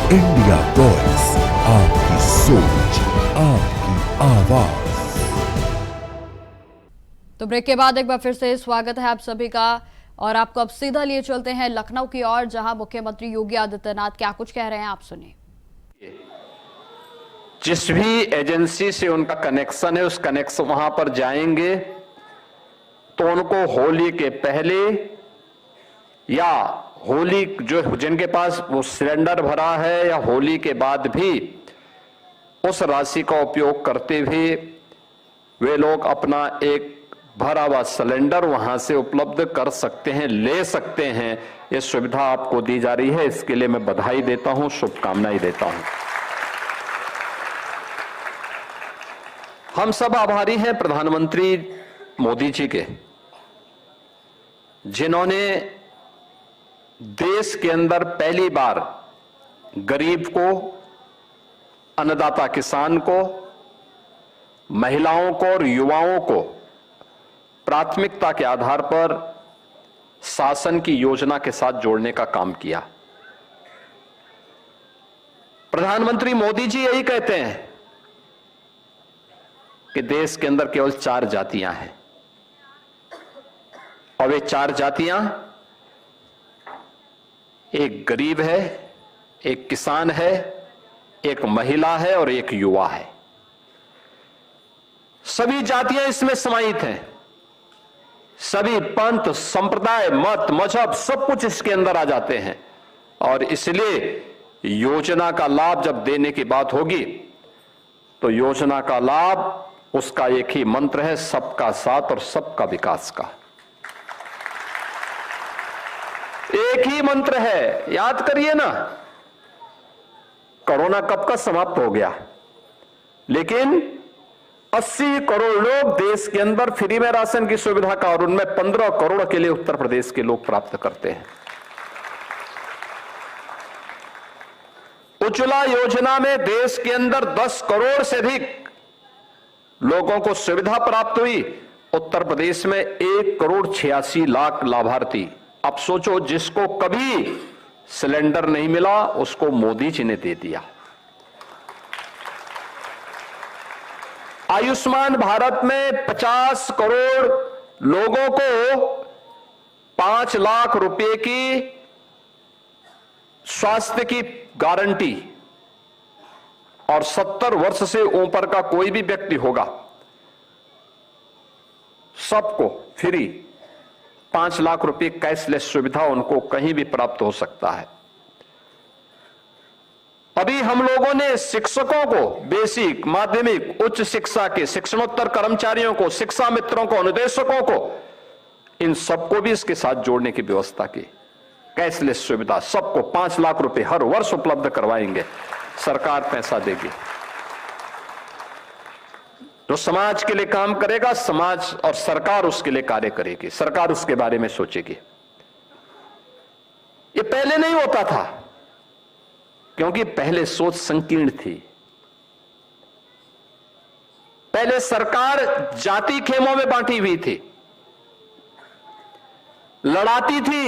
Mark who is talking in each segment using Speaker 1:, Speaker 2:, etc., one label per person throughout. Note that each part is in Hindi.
Speaker 1: इंडिया वॉइस, आपकी सोच, आपकी आवाज।
Speaker 2: तो ब्रेक के बाद एक बार फिर से स्वागत है आप सभी का, और आपको अब सीधा लिए चलते हैं लखनऊ की ओर, जहां मुख्यमंत्री योगी आदित्यनाथ क्या कुछ कह रहे हैं, आप सुनिए।
Speaker 3: जिस भी एजेंसी से उनका कनेक्शन है, उस कनेक्शन वहां पर जाएंगे तो उनको होली के पहले या होली जो जिनके पास वो सिलेंडर भरा है या होली के बाद भी उस राशि का उपयोग करते हुए वे लोग अपना एक भरा हुआ सिलेंडर वहां से उपलब्ध कर सकते हैं, ले सकते हैं। ये सुविधा आपको दी जा रही है, इसके लिए मैं बधाई देता हूं, शुभकामनाएं देता हूं। हम सब आभारी हैं प्रधानमंत्री मोदी जी के, जिन्होंने देश के अंदर पहली बार गरीब को, अन्नदाता किसान को, महिलाओं को और युवाओं को प्राथमिकता के आधार पर शासन की योजना के साथ जोड़ने का काम किया। प्रधानमंत्री मोदी जी यही कहते हैं कि देश के अंदर केवल 4 जातियां हैं, और वे 4 जातियां एक गरीब है, एक किसान है, एक महिला है और एक युवा है। सभी जातियां इसमें समाहित हैं। सभी पंथ, संप्रदाय, मत, मजहब सब कुछ इसके अंदर आ जाते हैं, और इसलिए योजना का लाभ जब देने की बात होगी तो योजना का लाभ उसका एक ही मंत्र है, सबका साथ और सबका विकास का। एक ही मंत्र है, याद करिए ना। कोरोना कब का समाप्त हो गया, लेकिन 80 करोड़ लोग देश के अंदर फ्री में राशन की सुविधा का, और उनमें 15 करोड़ के लिए उत्तर प्रदेश के लोग प्राप्त करते हैं। उज्ज्वला योजना में देश के अंदर 10 करोड़ से अधिक लोगों को सुविधा प्राप्त हुई। उत्तर प्रदेश में 1,86,00,000 लाभार्थी। अब सोचो, जिसको कभी सिलेंडर नहीं मिला उसको मोदी जी ने दे दिया। आयुष्मान भारत में 50 करोड़ लोगों को 5 लाख रुपए की स्वास्थ्य की गारंटी, और 70 वर्ष से ऊपर का कोई भी व्यक्ति होगा सबको फ्री 5 लाख रुपए कैशलेस सुविधा उनको कहीं भी प्राप्त हो सकता है। अभी हम लोगों ने शिक्षकों को, बेसिक, माध्यमिक, उच्च शिक्षा के शिक्षणोत्तर कर्मचारियों को, शिक्षा मित्रों को, अनुदेशकों को, इन सबको भी इसके साथ जोड़ने की व्यवस्था की। कैशलेस सुविधा सबको 5 लाख रुपए हर वर्ष उपलब्ध करवाएंगे, सरकार पैसा देगी। जो समाज के लिए काम करेगा, समाज और सरकार उसके लिए कार्य करेगी, सरकार उसके बारे में सोचेगी। ये पहले नहीं होता था, क्योंकि पहले सोच संकीर्ण थी। पहले सरकार जाति खेमों में बांटी हुई थी, लड़ाती थी,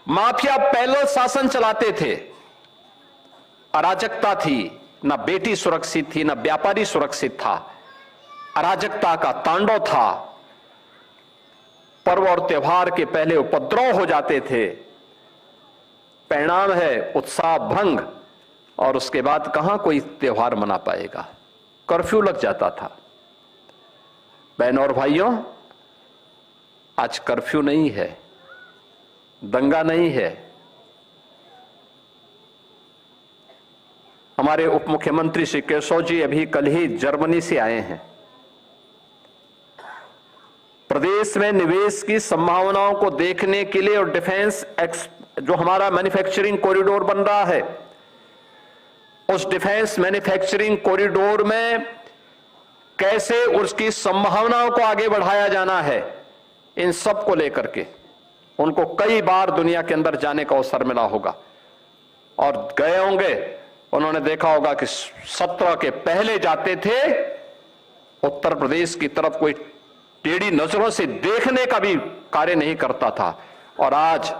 Speaker 3: माफिया पहले शासन चलाते थे, अराजकता थी, ना बेटी सुरक्षित थी, ना व्यापारी सुरक्षित था, अराजकता का तांडव था। पर्व और त्योहार के पहले उपद्रव हो जाते थे, परिणाम है उत्साह भंग, और उसके बाद कहां कोई त्योहार मना पाएगा, कर्फ्यू लग जाता था। बहनों और भाइयों, आज कर्फ्यू नहीं है, दंगा नहीं है। हमारे उप मुख्यमंत्री श्री केशव जी अभी कल ही जर्मनी से आए हैं। प्रदेश में निवेश की संभावनाओं को देखने के लिए, और डिफेंस जो हमारा मैन्युफैक्चरिंग कॉरिडोर बन रहा है, उस डिफेंस मैन्युफैक्चरिंग कॉरिडोर में कैसे उसकी संभावनाओं को आगे बढ़ाया जाना है, इन सब को लेकर के उनको कई बार दुनिया के अंदर जाने का अवसर मिला होगा, और गए होंगे। उन्होंने देखा होगा कि 17 के पहले जाते थे, उत्तर प्रदेश की तरफ कोई टेढ़ी नजरों से देखने का भी कार्य नहीं करता था, और आज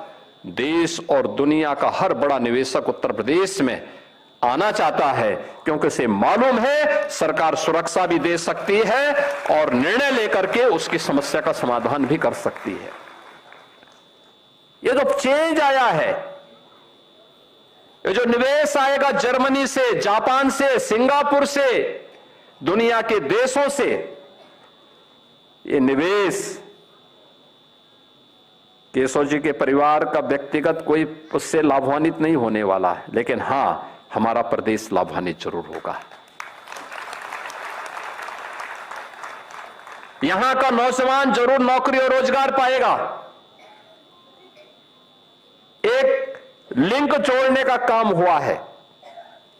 Speaker 3: देश और दुनिया का हर बड़ा निवेशक उत्तर प्रदेश में आना चाहता है, क्योंकि उसे मालूम है सरकार सुरक्षा भी दे सकती है और निर्णय लेकर के उसकी समस्या का समाधान भी कर सकती है। ये जो चेंज आया है, ये जो निवेश आएगा जर्मनी से, जापान से, सिंगापुर से, दुनिया के देशों से, ये निवेश केशव जी के परिवार का व्यक्तिगत कोई उससे लाभान्वित नहीं होने वाला है, लेकिन हां, हमारा प्रदेश लाभान्वित जरूर होगा। यहां का नौजवान जरूर नौकरी और रोजगार पाएगा। एक लिंक जोड़ने का काम हुआ है,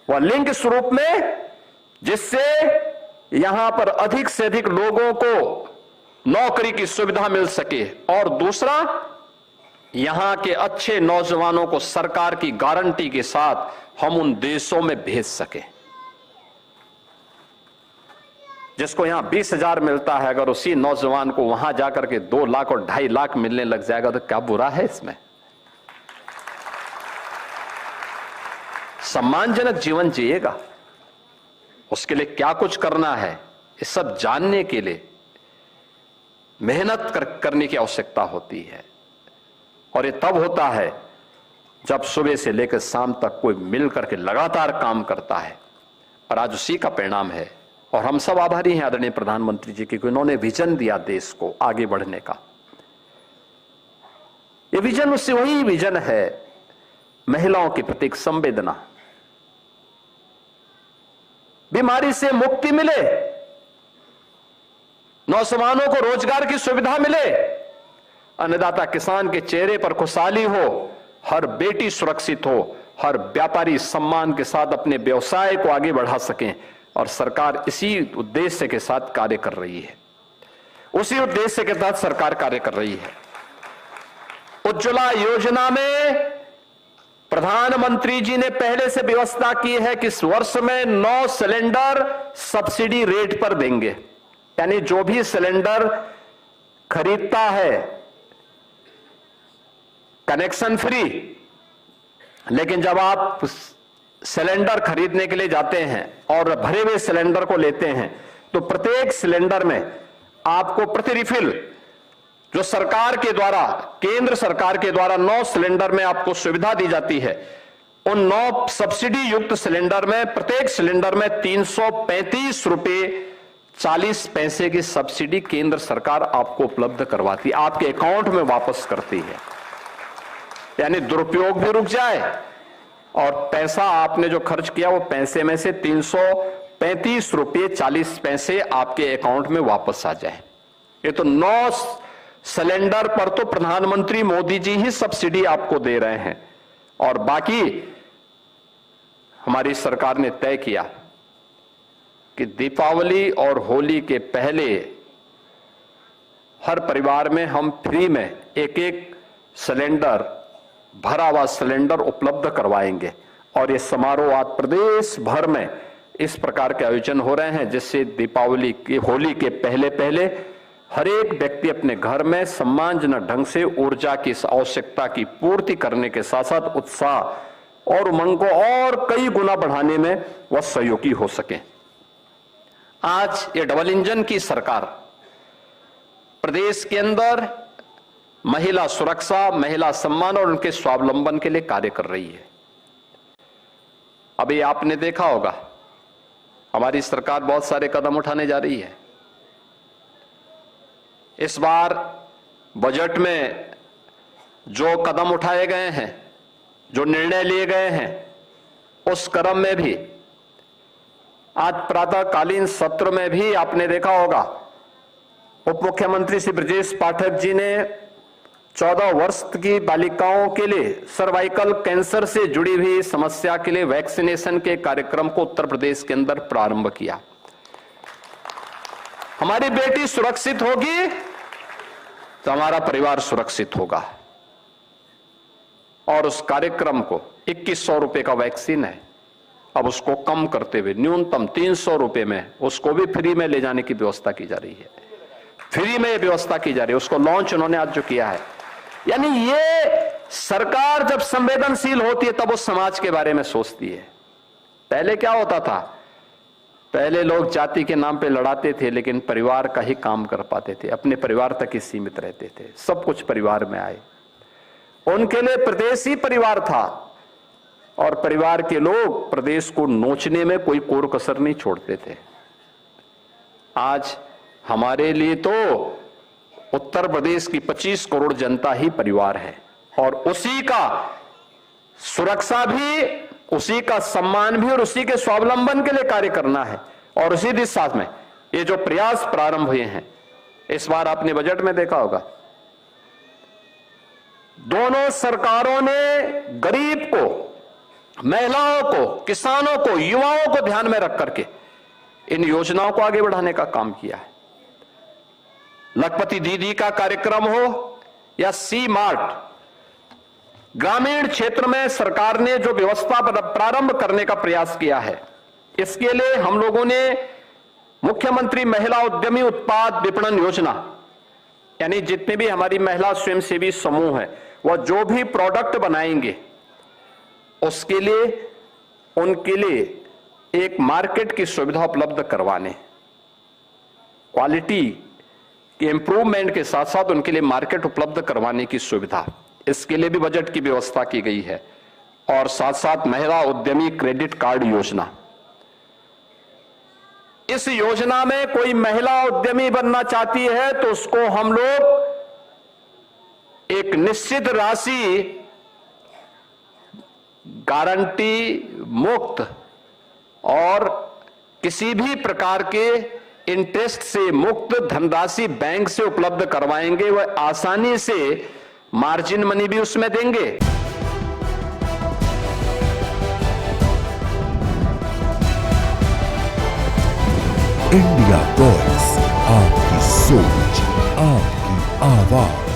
Speaker 3: वह लिंक इस रूप में जिससे यहां पर अधिक से अधिक लोगों को नौकरी की सुविधा मिल सके, और दूसरा यहां के अच्छे नौजवानों को सरकार की गारंटी के साथ हम उन देशों में भेज सके। जिसको यहां 20,000 मिलता है, अगर उसी नौजवान को वहां जाकर के 2 लाख और 2.5 लाख मिलने लग जाएगा तो क्या बुरा है इसमें? सम्मानजनक जीवन जिएगा, उसके लिए क्या कुछ करना है, ये सब जानने के लिए मेहनत करने की आवश्यकता होती है। और ये तब होता है जब सुबह से लेकर शाम तक कोई मिलकर के लगातार काम करता है, और आज उसी का परिणाम है। और हम सब आभारी हैं आदरणीय प्रधानमंत्री जी की, उन्होंने विजन दिया देश को आगे बढ़ने का। ये विजन उससे वही विजन है, महिलाओं के प्रति संवेदना, बीमारी से मुक्ति मिले, नौजवानों को रोजगार की सुविधा मिले, अन्नदाता किसान के चेहरे पर खुशहाली हो, हर बेटी सुरक्षित हो, हर व्यापारी सम्मान के साथ अपने व्यवसाय को आगे बढ़ा सकें। और सरकार इसी उद्देश्य के साथ कार्य कर रही है, उसी उद्देश्य के तहत सरकार कार्य कर रही है। उज्ज्वला योजना में प्रधानमंत्री जी ने पहले से व्यवस्था की है कि इस वर्ष में 9 सिलेंडर सब्सिडी रेट पर देंगे, यानी जो भी सिलेंडर खरीदता है कनेक्शन फ्री, लेकिन जब आप सिलेंडर खरीदने के लिए जाते हैं और भरे हुए सिलेंडर को लेते हैं तो प्रत्येक सिलेंडर में आपको प्रति रिफिल जो सरकार के द्वारा, केंद्र सरकार के द्वारा 9 सिलेंडर में आपको सुविधा दी जाती है, उन 9 सब्सिडी युक्त सिलेंडर में प्रत्येक सिलेंडर में 335 रुपए 40 पैसे की सब्सिडी केंद्र सरकार आपको उपलब्ध करवाती, आपके अकाउंट में वापस करती है। यानी दुरुपयोग भी रुक जाए और पैसा आपने जो खर्च किया वो पैसे में से 335 रुपये 40 पैसे आपके अकाउंट में वापस आ जाए। ये तो 9 सिलेंडर पर तो प्रधानमंत्री मोदी जी ही सब्सिडी आपको दे रहे हैं, और बाकी हमारी सरकार ने तय किया कि दीपावली और होली के पहले हर परिवार में हम फ्री में एक सिलेंडर, भरा हुआ सिलेंडर उपलब्ध करवाएंगे। और ये समारोह आज प्रदेश भर में इस प्रकार के आयोजन हो रहे हैं, जिससे दीपावली की, होली के पहले पहले हर एक व्यक्ति अपने घर में सम्मानजनक ढंग से ऊर्जा की इस आवश्यकता की पूर्ति करने के साथ साथ उत्साह और उमंग को और कई गुना बढ़ाने में वह सहयोगी हो सके। आज ये डबल इंजन की सरकार प्रदेश के अंदर महिला सुरक्षा, महिला सम्मान और उनके स्वावलंबन के लिए कार्य कर रही है। अभी आपने देखा होगा हमारी सरकार बहुत सारे कदम उठाने जा रही है। इस बार बजट में जो कदम उठाए गए हैं, जो निर्णय लिए गए हैं, उस क्रम में भी आज प्रातःकालीन सत्र में भी आपने देखा होगा उप मुख्यमंत्री श्री ब्रजेश पाठक जी ने 14 वर्ष की बालिकाओं के लिए सर्वाइकल कैंसर से जुड़ी हुई समस्या के लिए वैक्सीनेशन के कार्यक्रम को उत्तर प्रदेश के अंदर प्रारंभ किया। हमारी बेटी सुरक्षित होगी तो हमारा परिवार सुरक्षित होगा। और उस कार्यक्रम को 2100 रुपए का वैक्सीन है, अब उसको कम करते हुए न्यूनतम 300 रुपए में उसको भी फ्री में ले जाने की व्यवस्था की जा रही है। फ्री में व्यवस्था की जा रही है, उसको लॉन्च उन्होंने आज जो किया है। यानी ये सरकार जब संवेदनशील होती है तब वो समाज के बारे में सोचती है। पहले क्या होता था, पहले लोग जाति के नाम पे लड़ाते थे लेकिन परिवार का ही काम कर पाते थे, अपने परिवार तक ही सीमित रहते थे। सब कुछ परिवार में आए, उनके लिए प्रदेश ही परिवार था और परिवार के लोग प्रदेश को नोचने में कोई कोर कसर नहीं छोड़ते थे। आज हमारे लिए तो उत्तर प्रदेश की 25 करोड़ जनता ही परिवार है और उसी का सुरक्षा भी, उसी का सम्मान भी और उसी के स्वावलंबन के लिए कार्य करना है। और उसी दिशा में ये जो प्रयास प्रारंभ हुए हैं, इस बार आपने बजट में देखा होगा, दोनों सरकारों ने गरीब को, महिलाओं को, किसानों को, युवाओं को ध्यान में रख करके इन योजनाओं को आगे बढ़ाने का काम किया है। लखपति दीदी का कार्यक्रम हो या सी मार्ट, ग्रामीण क्षेत्र में सरकार ने जो व्यवस्था प्रारंभ करने का प्रयास किया है, इसके लिए हम लोगों ने मुख्यमंत्री महिला उद्यमी उत्पाद विपणन योजना, यानी जितने भी हमारी महिला स्वयंसेवी समूह है वह जो भी प्रोडक्ट बनाएंगे उसके लिए, उनके लिए एक मार्केट की सुविधा उपलब्ध करवाने, क्वालिटी के इंप्रूवमेंट के साथ साथ उनके लिए मार्केट उपलब्ध करवाने की सुविधा, इसके लिए भी बजट की व्यवस्था की गई है। और साथ साथ महिला उद्यमी क्रेडिट कार्ड योजना, इस योजना में कोई महिला उद्यमी बनना चाहती है तो उसको हम लोग एक निश्चित राशि गारंटी मुक्त और किसी भी प्रकार के इंटरेस्ट से मुक्त धनराशि बैंक से उपलब्ध करवाएंगे। वह आसानी से मार्जिन मनी भी उसमें देंगे।
Speaker 1: इंडिया वॉइस, आपकी सोच, आपकी आवाज।